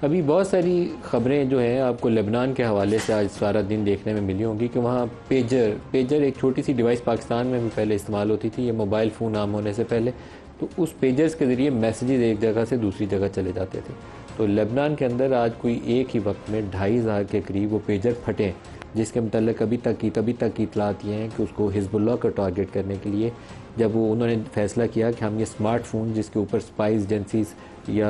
अभी बहुत सारी खबरें जो हैं आपको लेबनान के हवाले से आज सारा दिन देखने में मिली होंगी कि वहाँ पेजर एक छोटी सी डिवाइस पाकिस्तान में भी पहले इस्तेमाल होती थी, ये मोबाइल फ़ोन आम होने से पहले। तो उस पेजर्स के ज़रिए मैसेजेस एक जगह से दूसरी जगह चले जाते थे। तो लेबनान के अंदर आज कोई एक ही वक्त में 2,500 के करीब वो पेजर फटे, जिसके मतलब अभी तक की इतलात ये हैं कि उसको हिजबुल्लाह को टारगेट करने के लिए जब वो उन्होंने फैसला किया कि हम ये स्मार्टफोन जिसके ऊपर स्पाइस एजेंसीज या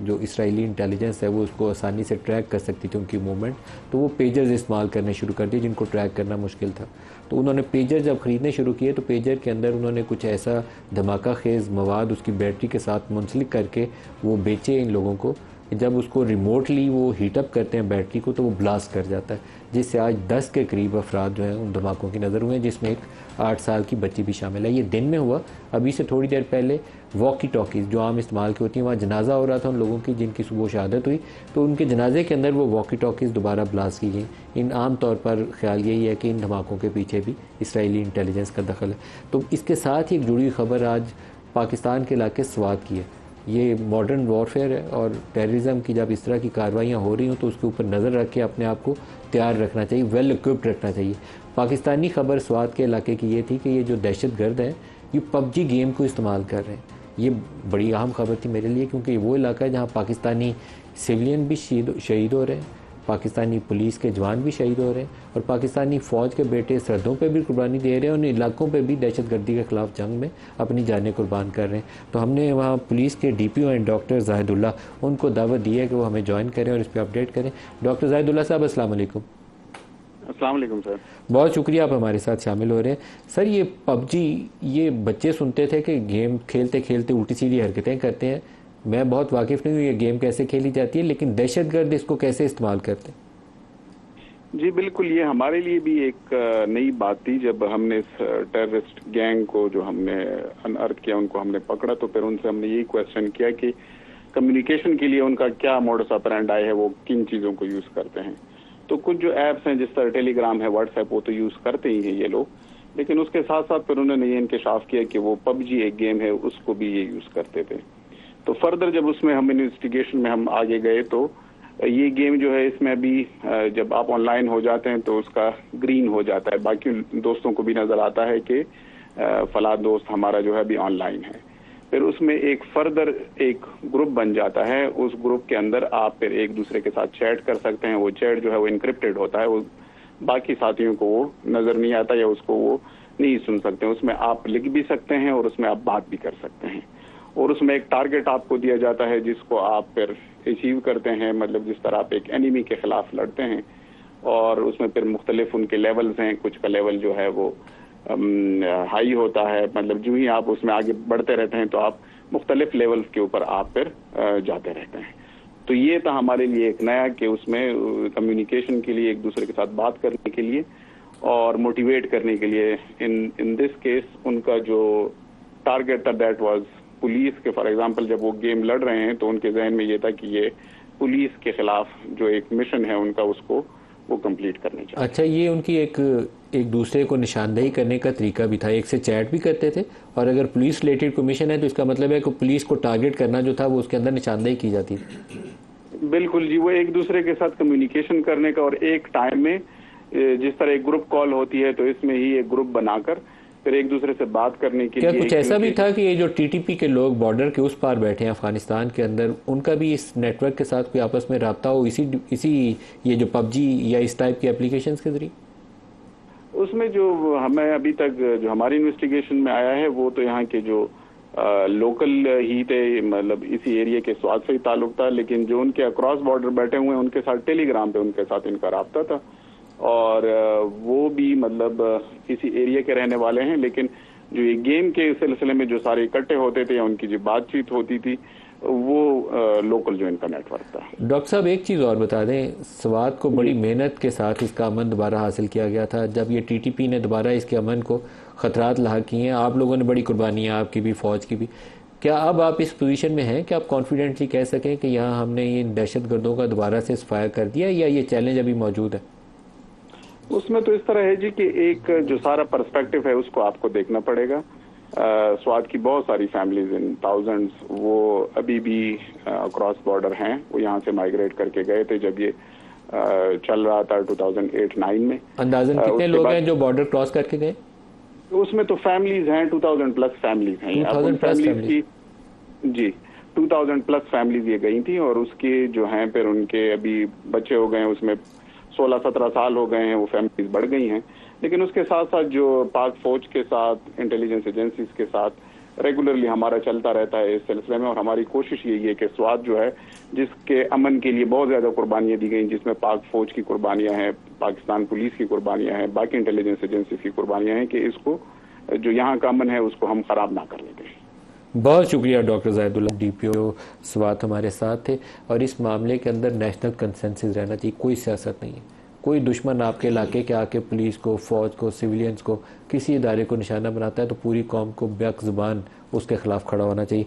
जो इसराइली इंटेलिजेंस है वो उसको आसानी से ट्रैक कर सकती थी उनकी मूवमेंट, तो वो पेजर्स इस्तेमाल करने शुरू कर दिए जिनको ट्रैक करना मुश्किल था। तो उन्होंने पेजर जब ख़रीदने शुरू किए तो पेजर के अंदर उन्होंने कुछ ऐसा धमाका खेज़ मवाद उसकी बैटरी के साथ मुंसलिक करके वो बेचे इन लोगों को। जब उसको रिमोटली वो हीटअप करते हैं बैटरी को तो वो ब्लास्ट कर जाता है, जिससे आज 10 के करीब अफराद जो हैं उन धमाकों की नज़र हुए हैं, जिसमें एक 8 साल की बच्ची भी शामिल है। ये दिन में हुआ। अभी से थोड़ी देर पहले वॉकी टॉकीज़ जो आम इस्तेमाल की होती हैं, वहाँ जनाजा हो रहा था उन लोगों की जिनकी सुबह शहादत हुई, तो उनके जनाजे के अंदर वो वॉकी टॉकीज़ दोबारा ब्लास्ट की गई। इन आम तौर पर ख्याल यही है कि इन धमाकों के पीछे भी इसराइली इंटेलिजेंस का दखल है। तो इसके साथ ही एक जुड़ी खबर आज पाकिस्तान के इलाके स्वात की है। ये मॉडर्न वॉरफेयर है और टेररिज्म की जब इस तरह की कार्रवाइयाँ हो रही हों तो उसके ऊपर नज़र रख के अपने आप को तैयार रखना चाहिए, वेल इक्विप्ड रखना चाहिए। पाकिस्तानी खबर स्वात के इलाके की ये थी कि ये जो दहशतगर्द हैं ये पबजी गेम को इस्तेमाल कर रहे हैं। ये बड़ी अहम खबर थी मेरे लिए, क्योंकि वो इलाका है जहाँ पाकिस्तानी सिविलियन भी शहीद हो रहे हैं, पाकिस्तानी पुलिस के जवान भी शहीद हो रहे हैं और पाकिस्तानी फ़ौज के बेटे सरहदों पे भी कुर्बानी दे रहे हैं, उन इलाकों पे भी दहशतगर्दी के ख़िलाफ़ जंग में अपनी जानें कुर्बान कर रहे हैं। तो हमने वहाँ पुलिस के DPO एंड डॉक्टर जाहिदुल्लाह, उनको दावत दी है कि वो हमें ज्वाइन करें और इस पर अपडेट करें। डॉक्टर जाहिदुल्लाह साहब, अस्सलाम वालेकुम। अस्सलाम वालेकुम सर। बहुत शुक्रिया आप हमारे साथ शामिल हो रहे हैं। सर, ये पबजी, ये बच्चे सुनते थे कि गेम खेलते खेलते उल्टी सीधी हरकतें करते हैं। मैं बहुत वाकिफ़ नहीं हूँ ये गेम कैसे खेली जाती है, लेकिन दहशतगर्द इसको कैसे इस्तेमाल करते हैं? जी बिल्कुल, ये हमारे लिए भी एक नई बात थी। जब हमने इस टेररिस्ट गैंग को जो हमने अनअर्थ किया, उनको हमने पकड़ा, तो फिर उनसे हमने यही क्वेश्चन किया कि कम्युनिकेशन के लिए उनका क्या मोडस ऑपरेंडी है, वो किन चीज़ों को यूज़ करते हैं। तो कुछ जो ऐप्स हैं जिस तरह टेलीग्राम है, व्हाट्सएप, वो तो यूज़ करते ही हैं ये लोग, लेकिन उसके साथ साथ फिर उन्होंने ये इंकशाफ किया कि वो पबजी एक गेम है, उसको भी ये यूज़ करते थे। तो फर्दर जब उसमें हम इन्वेस्टिगेशन में हम आगे गए तो ये गेम जो है इसमें भी जब आप ऑनलाइन हो जाते हैं तो उसका ग्रीन हो जाता है, बाकी दोस्तों को भी नजर आता है कि फला दोस्त हमारा जो है अभी ऑनलाइन है। फिर उसमें एक फर्दर एक ग्रुप बन जाता है, उस ग्रुप के अंदर आप फिर एक दूसरे के साथ चैट कर सकते हैं। वो चैट जो है वो इनक्रिप्टेड होता है, वो बाकी साथियों को वो नजर नहीं आता या उसको वो नहीं सुन सकते। उसमें आप लिख भी सकते हैं और उसमें आप बात भी कर सकते हैं, और उसमें एक टारगेट आपको दिया जाता है जिसको आप फिर अचीव करते हैं। मतलब जिस तरह आप एक एनिमी के खिलाफ लड़ते हैं, और उसमें फिर मुख्तलिफ उनके लेवल्स हैं। कुछ का लेवल जो है वो हाई होता है, मतलब जो ही आप उसमें आगे बढ़ते रहते हैं तो आप मुख्तलिफ लेवल्स के ऊपर आप फिर जाते रहते हैं। तो ये था हमारे लिए एक नया कि उसमें कम्युनिकेशन के लिए, एक दूसरे के साथ बात करने के लिए और मोटिवेट करने के लिए, इन दिस केस उनका जो टारगेट था दैट वाज पुलिस के। फॉर एग्जांपल जब वो गेम लड़ रहे हैं तो उनके जहन में ये था कि ये पुलिस के खिलाफ जो एक मिशन है उनका, उसको वो कंप्लीट करने चाहिए। अच्छा, ये उनकी एक दूसरे को निशानदेही करने का तरीका भी था। एक से चैट भी करते थे, और अगर पुलिस रिलेटेड कोई मिशन है तो इसका मतलब है कि पुलिस को टारगेट करना जो था वो उसके अंदर निशानदेही की जाती थी। बिल्कुल जी, वो एक दूसरे के साथ कम्युनिकेशन करने का, और एक टाइम में जिस तरह एक ग्रुप कॉल होती है तो इसमें ही एक ग्रुप बनाकर फिर एक दूसरे से बात करने के क्या लिए। कुछ ऐसा भी था कि ये जो TTP के लोग बॉर्डर के उस पार बैठे हैं अफगानिस्तान के अंदर, उनका भी इस नेटवर्क के साथ कोई आपस में रब्ता हो इसी ये जो पबजी या इस टाइप की एप्लीकेशन के जरिए? उसमें जो हमें अभी तक जो हमारी इन्वेस्टिगेशन में आया है वो तो यहाँ के जो लोकल ही थे, मतलब इसी एरिया के स्वाद से ही ताल्लुक था, लेकिन जो उनके अक्रॉस बॉर्डर बैठे हुए हैं उनके साथ टेलीग्राम पे उनके साथ इनका राब्ता था, और वो भी मतलब इसी एरिया के रहने वाले हैं। लेकिन जो ये गेम के सिलसिले में जो सारे इकट्ठे होते थे या उनकी जो बातचीत होती थी वो लोकल जो इनका नेटवर्क था। डॉक्टर साहब, एक चीज़ और बता दें, स्वात को बड़ी मेहनत के साथ इसका अमन दोबारा हासिल किया गया था। जब ये TTP ने दोबारा इसके अमन को ख़तरात लाक किए हैं, आप लोगों ने बड़ी कुर्बानियाँ, आपकी भी, फ़ौज की भी। क्या अब आप इस पोजीशन में हैं कि आप कॉन्फिडेंटली कह सकें कि यहाँ हमने ये दहशतगर्दों का दोबारा से सफाया कर दिया, या ये चैलेंज अभी मौजूद है? उसमें तो इस तरह है जी कि एक जो सारा पर्सपेक्टिव है उसको आपको देखना पड़ेगा। स्वात की बहुत सारी फैमिलीज इन थाउजेंड्स वो अभी भी क्रॉस बॉर्डर हैं। वो यहाँ से माइग्रेट करके गए थे जब ये चल रहा था 2008-9 में। अंदाजन कितने लोग हैं जो बॉर्डर क्रॉस करके गए? उसमें तो फैमिलीज हैं, 2000 प्लस फैमिलीज हैं। 2000 प्लस की जी 2000 प्लस फैमिलीज ये गई थी, और उसके जो हैं फिर उनके अभी बच्चे हो गए हैं, उसमें 16-17 साल हो गए हैं, वो फैमिलीज बढ़ गई हैं। लेकिन उसके साथ साथ जो पाक फौज के साथ, इंटेलिजेंस एजेंसीज के साथ रेगुलरली हमारा चलता रहता है इस सिलसिले में। और हमारी कोशिश यही है कि स्वात जो है, जिसके अमन के लिए बहुत ज्यादा कुर्बानियां दी गई, जिसमें पाक फौज की कुर्बानियां हैं, पाकिस्तान पुलिस की कुर्बानियां हैं, बाकी इंटेलिजेंस एजेंसी की कुर्बानियां हैं, कि इसको जो यहाँ का अमन है उसको हम खराब ना करने दें। बहुत शुक्रिया डॉक्टर जाहिदुल्लाह, डीपीओ स्वात हमारे साथ थे। और इस मामले के अंदर नेशनल कंसेंसस रहना चाहिए, कोई सियासत नहीं है। कोई दुश्मन आपके इलाके के आके पुलिस को, फौज को, सिविलियंस को, किसी इदारे को निशाना बनाता है तो पूरी कौम को बेक ज़ुबान उसके खिलाफ खड़ा होना चाहिए।